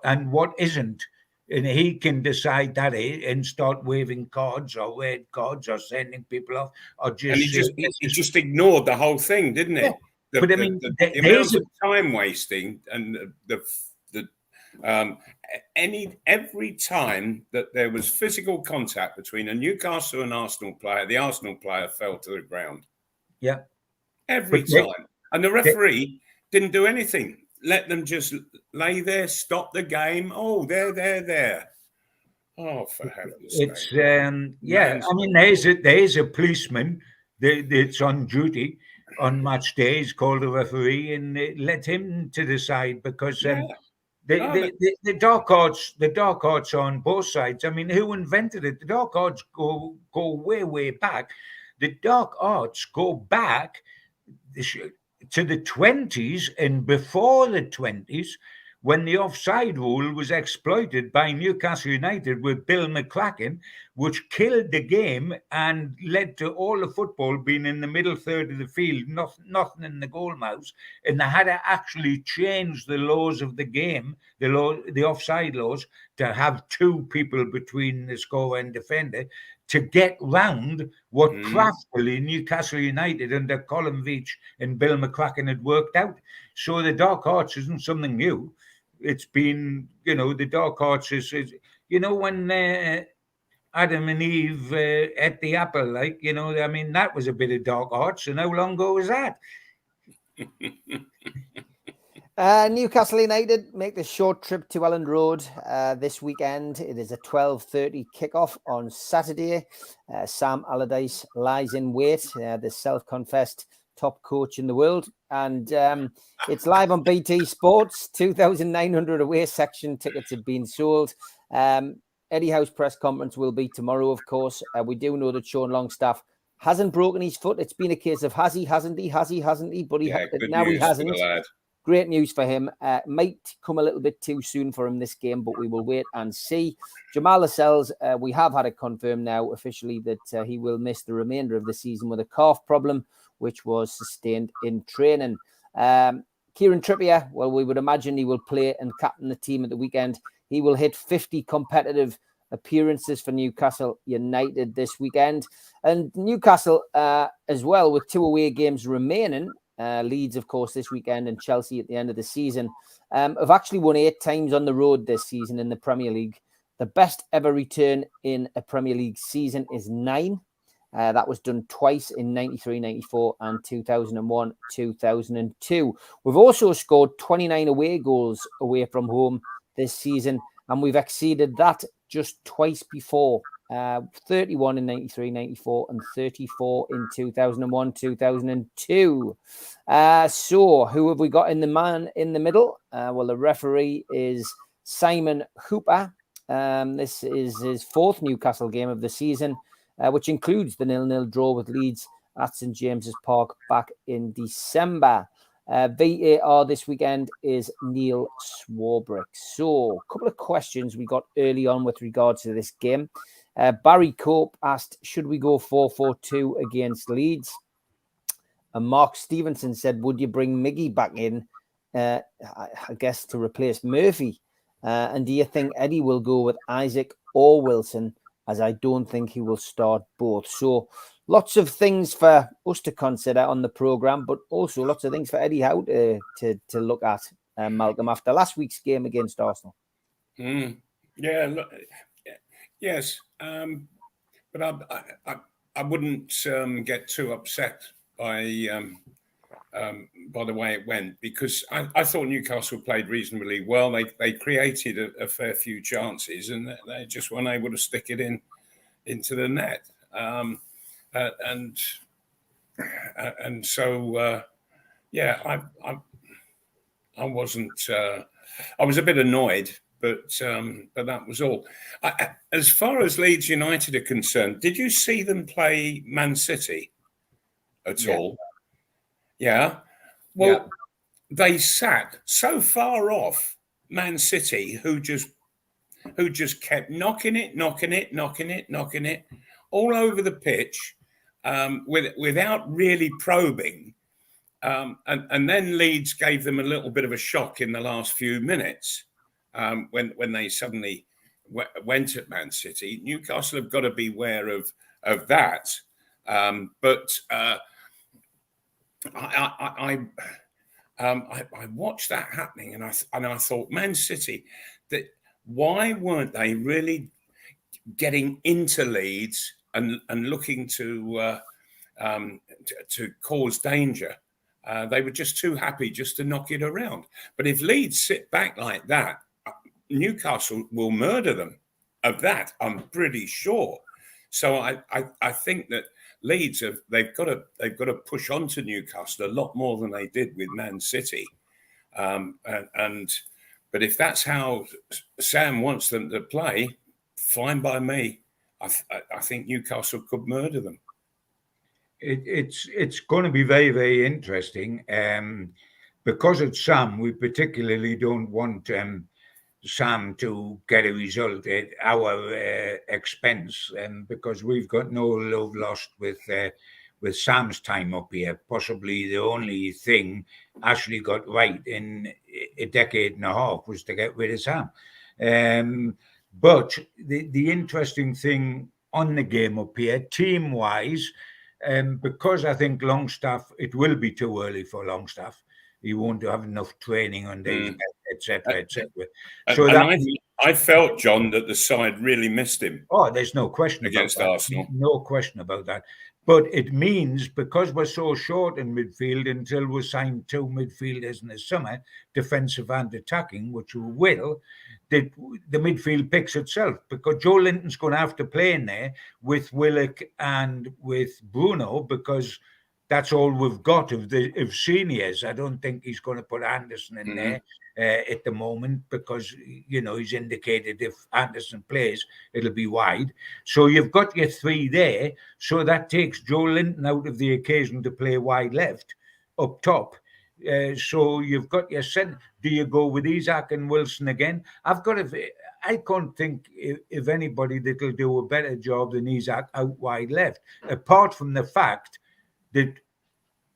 and what isn't. And he can decide that and start waving cards or red cards or sending people off or just And he just ignored the whole thing, didn't he? Yeah. But I mean, the amount of time wasting and every time that there was physical contact between a Newcastle and Arsenal player, the Arsenal player fell to the ground. Yeah. Every time. And the referee didn't do anything. Let them just lay there, stop the game. Oh, there. Oh, for heaven's sake. It's I mean, there's a policeman that's on duty on match day. He's called a referee, and let him to decide because the dark arts on both sides. I mean, who invented it? The dark arts go way back. The dark arts go back to the 20s and before the 20s, when the offside rule was exploited by Newcastle United with Bill McCracken, which killed the game and led to all the football being in the middle third of the field, nothing in the goal mouths. And they had to actually change the laws of the game, the offside laws, to have two people between the scorer and defender to get round what craftily Newcastle United under Colin Veach and Bill McCracken had worked out. So the dark arts isn't something new. It's been, the dark arts is when Adam and Eve ate the apple, I mean, that was a bit of dark arts. And how long ago was that? Newcastle United make the short trip to Elland Road this weekend. It is a 12:30 kickoff on Saturday. Sam Allardyce lies in wait, the self-confessed top coach in the world. And it's live on BT Sports. 2,900 away section tickets have been sold. Eddie Howe's press conference will be tomorrow, of course. We do know that Sean Longstaff hasn't broken his foot. It's been a case of has he, hasn't he? But now he hasn't. Great news for him. Might come a little bit too soon for him this game, but we will wait and see. Jamal Lascelles, we have had it confirmed now officially that he will miss the remainder of the season with a calf problem, which was sustained in training. Kieran Trippier, well, we would imagine he will play and captain the team at the weekend. He will hit 50 competitive appearances for Newcastle United this weekend. And Newcastle as well, with 2 away games remaining, Leeds, of course, this weekend and Chelsea at the end of the season, have actually won 8 times on the road this season in the Premier League. The best ever return in a Premier League season is 9. That was done twice in 93-94 and 2001-2002. We've also scored 29 away goals away from home this season, and we've exceeded that just twice before. 31 in 93-94 and 34 in 2001-2002. So who have we got in the man in the middle? Well, the referee is Simon Hooper. This is his 4th Newcastle game of the season, which includes the 0-0 draw with Leeds at St James's Park back in December. VAR this weekend is Neil Swarbrick. So a couple of questions we got early on with regards to this game. Barry Cope asked, should we go 4-4-2 against Leeds? And Mark Stevenson said, would you bring Miggy back in, I guess, to replace Murphy? And do you think Eddie will go with Isaac or Wilson, as I don't think he will start both? So lots of things for us to consider on the programme, but also lots of things for Eddie Howe to look at, Malcolm, after last week's game against Arsenal. Yeah, look, yes. But I wouldn't get too upset by the way it went, because I thought Newcastle played reasonably well. They created a fair few chances, and they just weren't able to stick it into the net. And so I wasn't. I was a bit annoyed. But that was all. As far as Leeds United are concerned, did you see them play Man City at all? Yeah. Well, they sat so far off Man City, who just kept knocking it all over the pitch, without really probing And then Leeds gave them a little bit of a shock in the last few minutes when they suddenly went at Man City. Newcastle have got to be aware of that. But I watched that happening, and I thought, Man City, that why weren't they really getting into Leeds and looking to cause danger? They were just too happy just to knock it around. But if Leeds sit back like that, Newcastle will murder them. Of that, I'm pretty sure. So I think that Leeds they've got to push on to Newcastle a lot more than they did with Man City. But if that's how Sam wants them to play, fine by me. I think Newcastle could murder them. It's going to be very, very interesting. Because it's Sam, we particularly don't want Sam to get a result at our expense, because we've got no love lost with Sam's time up here. Possibly the only thing Ashley got right in a decade and a half was to get rid of Sam. But the interesting thing on the game up here, team-wise, because I think Longstaff, it will be too early for Longstaff. He won't have enough training under his head, etc., etc. So I felt, John, that the side really missed him. Oh, there's no question against about that. Arsenal. No question about that. But it means, because we're so short in midfield until we sign two midfielders in the summer, defensive and attacking, which we will, that the midfield picks itself, because Joe Linton's going to have to play in there with Willock and with Bruno, because that's all we've got of seniors. I don't think he's going to put Anderson in there at the moment, because he's indicated if Anderson plays, it'll be wide. So you've got your three there. So that takes Joe Linton out of the occasion to play wide left up top. So you've got your centre. Do you go with Isak and Wilson again? I can't think of anybody that'll do a better job than Isak out wide left, apart from the fact that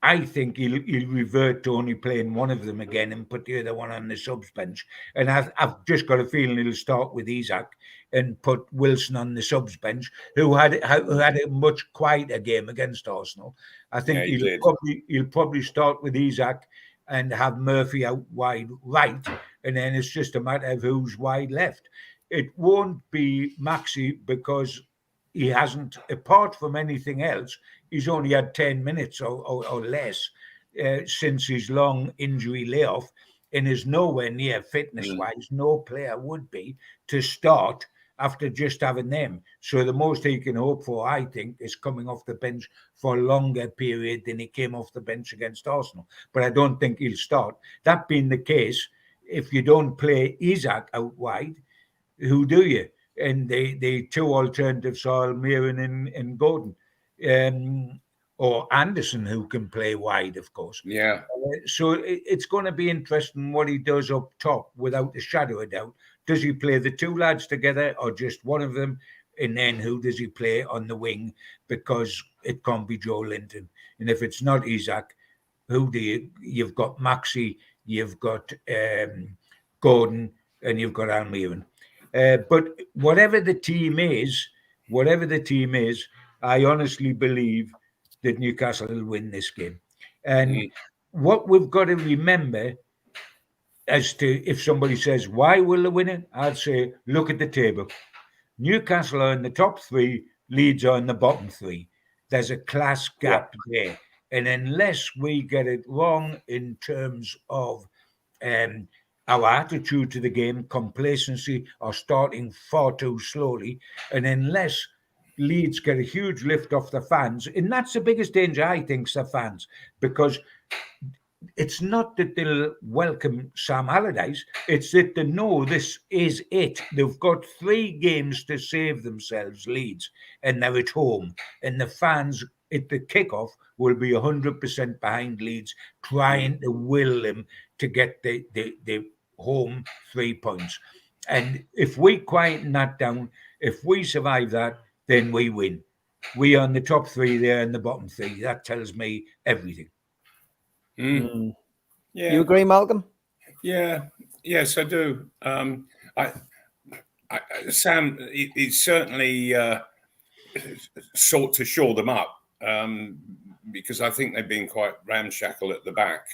I think he'll revert to only playing one of them again and put the other one on the subs bench. And I've just got a feeling he'll start with Isak and put Wilson on the subs bench, who had a much quieter game against Arsenal. I think he'll probably start with Isak and have Murphy out wide right, and then it's just a matter of who's wide left. It won't be Maxi, because he hasn't, apart from anything else, he's only had 10 minutes or less since his long injury layoff, and is nowhere near fitness-wise. No player would be to start after just having them. So the most he can hope for, I think, is coming off the bench for a longer period than he came off the bench against Arsenal. But I don't think he'll start. That being the case, if you don't play Isak out wide, who do you? And the two alternatives are Almiron and Gordon, or Anderson, who can play wide, of course. Yeah. So it's going to be interesting what he does up top, without a shadow of doubt. Does he play the two lads together, or just one of them? And then who does he play on the wing? Because it can't be Joe Linton. And if it's not Isak, who do you've got Maxi, you've got Gordon, and you've got Almiron. But whatever the team is, I honestly believe that Newcastle will win this game. And what we've got to remember, as to if somebody says, why will they win it? I'd say, look at the table. Newcastle are in the top three, Leeds are in the bottom three. There's a class gap there. And unless we get it wrong in terms of our attitude to the game, complacency, or starting far too slowly, and unless Leeds get a huge lift off the fans, and that's the biggest danger, I think, is the fans, because it's not that they'll welcome Sam Allardyce, it's that they know this is it. They've got 3 games to save themselves, Leeds, and they're at home, and the fans at the kickoff will be 100% behind Leeds, trying to will them to get the home 3 points. And if we quieten that down, if we survive that, then we win. We are in the top 3 there in the bottom 3. That tells me everything. Mm. Yeah. You agree, Malcolm? Yeah. Yes, I do. Sam, he's certainly sought to shore them up because I think they've been quite ramshackle at the back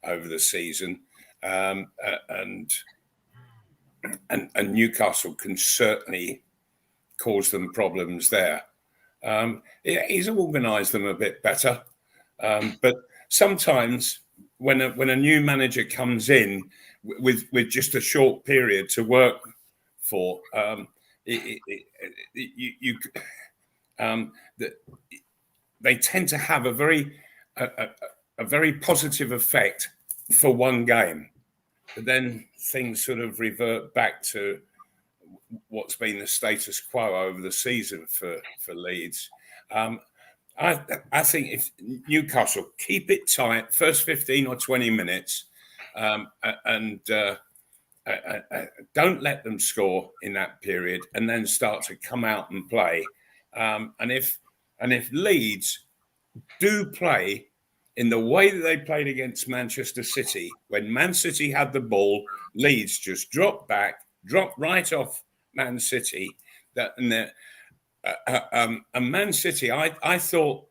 over the season, and Newcastle can certainly cause them problems there. He's organised them a bit better, but sometimes when a new manager comes in with just a short period to work for, they tend to have a very positive effect for one game, but then things sort of revert back to what's been the status quo over the season for Leeds. I think if Newcastle keep it tight, first 15 or 20 minutes, and don't let them score in that period, and then start to come out and play. And if Leeds do play in the way that they played against Manchester City, when Man City had the ball, Leeds just dropped right off Man City. And Man City, I thought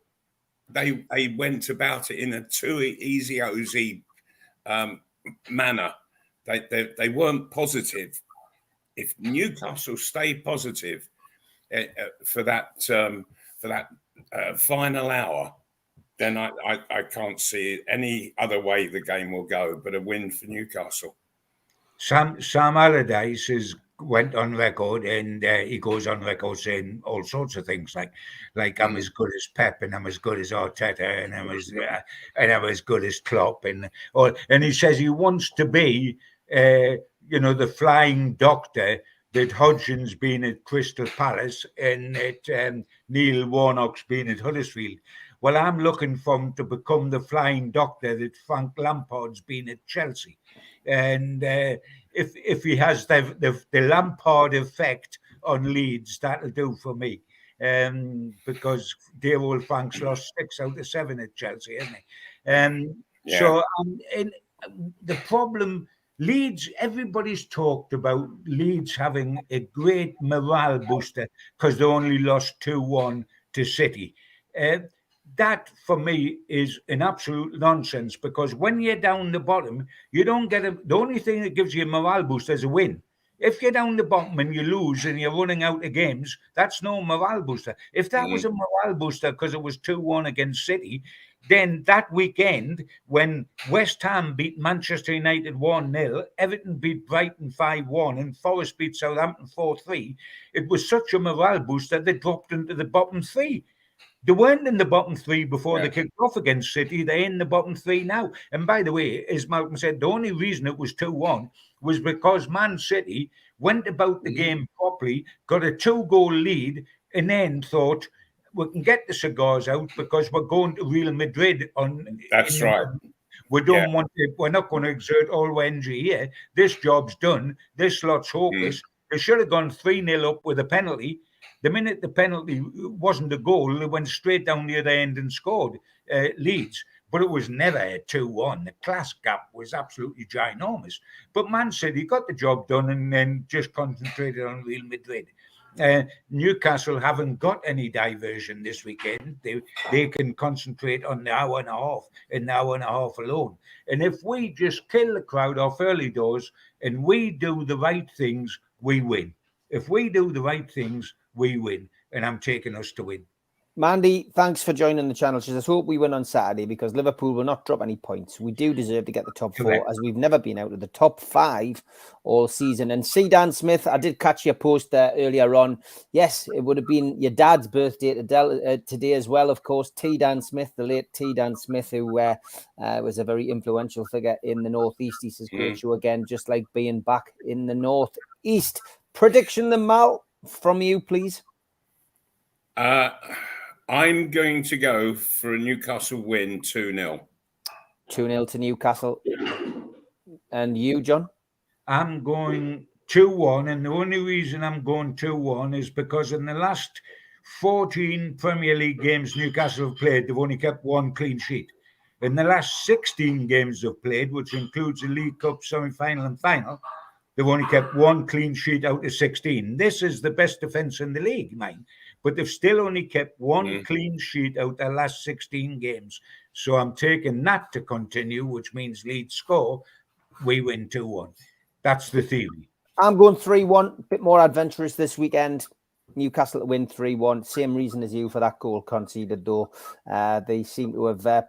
they went about it in a too easy manner. They weren't positive. If Newcastle stay positive for that final hour, then I can't see any other way the game will go but a win for Newcastle. Sam Allardyce went on record, and he goes on record saying all sorts of things like I'm as good as Pep, and I'm as good as Arteta, and I'm as good as Klopp, and he says he wants to be the flying doctor that Hodgson's been at Crystal Palace and that Neil Warnock's been at Huddersfield. Well, I'm looking for him to become the flying doctor that Frank Lampard's been at Chelsea. And if he has the Lampard effect on Leeds, that'll do for me. Because dear old Frank's lost 6 out of 7 at Chelsea, hasn't he? So the problem, Leeds, everybody's talked about Leeds having a great morale booster because they only lost 2-1 to City. That, for me, is an absolute nonsense, because when you're down the bottom, you don't get the only thing that gives you a morale boost is a win. If you're down the bottom and you lose and you're running out of games, that's no morale booster. If that was a morale booster because it was 2-1 against City, then that weekend when West Ham beat Manchester United 1-0, Everton beat Brighton 5-1, and Forest beat Southampton 4-3, it was such a morale booster they dropped into the bottom 3. They weren't in the bottom 3 before they kicked off against City. They're in the bottom 3 now. And by the way, as Malcolm said, the only reason it was 2-1 was because Man City went about the game properly, got a 2-goal lead, and then thought, we can get the cigars out because we're going to Real Madrid on. That's right. We don't want to, we're not going to exert all our energy here. This job's done. This lot's hopeless. They should have gone 3-0 up with a penalty. The minute the penalty wasn't a goal, they went straight down the other end and scored Leeds. But it was never a 2-1. The class gap was absolutely ginormous. But Man City got the job done and then just concentrated on Real Madrid. Newcastle haven't got any diversion this weekend. They can concentrate on the hour and a half alone. And if we just kill the crowd off early doors and we do the right things, we win. If we do the right things, we win. And I'm taking us to win. Mandy, thanks for joining the channel. She says, hope we win on Saturday because Liverpool will not drop any points. We do deserve to get the top 4 as we've never been out of the top 5 all season. And C. Dan Smith, I did catch your post there earlier on. Yes, it would have been your dad's birthday today as well, of course. T. Dan Smith, the late T. Dan Smith, who was a very influential figure in the Northeast. He says, great show again, just like being back in the Northeast. Prediction, the Mal, from you, please. I'm going to go for a Newcastle win, 2-0. 2-0 to Newcastle. And you, John? I'm going 2-1, and the only reason I'm going 2-1 is because in the last 14 Premier League games Newcastle have played, they've only kept 1 clean sheet. In the last 16 games they've played, which includes the League Cup semi-final and final, they've only kept 1 clean sheet out of 16. This is the best defence in the league, mine. But they've still only kept 1 clean sheet out of the last 16 games. So I'm taking that to continue, which means Leeds score. We win 2-1. That's the theory. I'm going 3-1. A bit more adventurous this weekend. Newcastle to win 3-1. Same reason as you for that goal conceded, though. They seem to have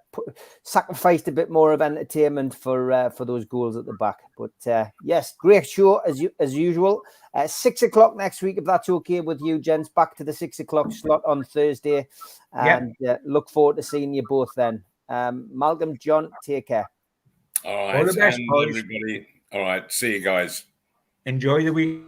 sacrificed a bit more of entertainment for those goals at the back. But yes, great show as usual. 6 o'clock next week, if that's okay with you, gents. Back to the 6 o'clock slot on Thursday. And look forward to seeing you both then. Malcolm, John, take care. All right. All the best, and boys. everybody. All right. See you guys. Enjoy the week.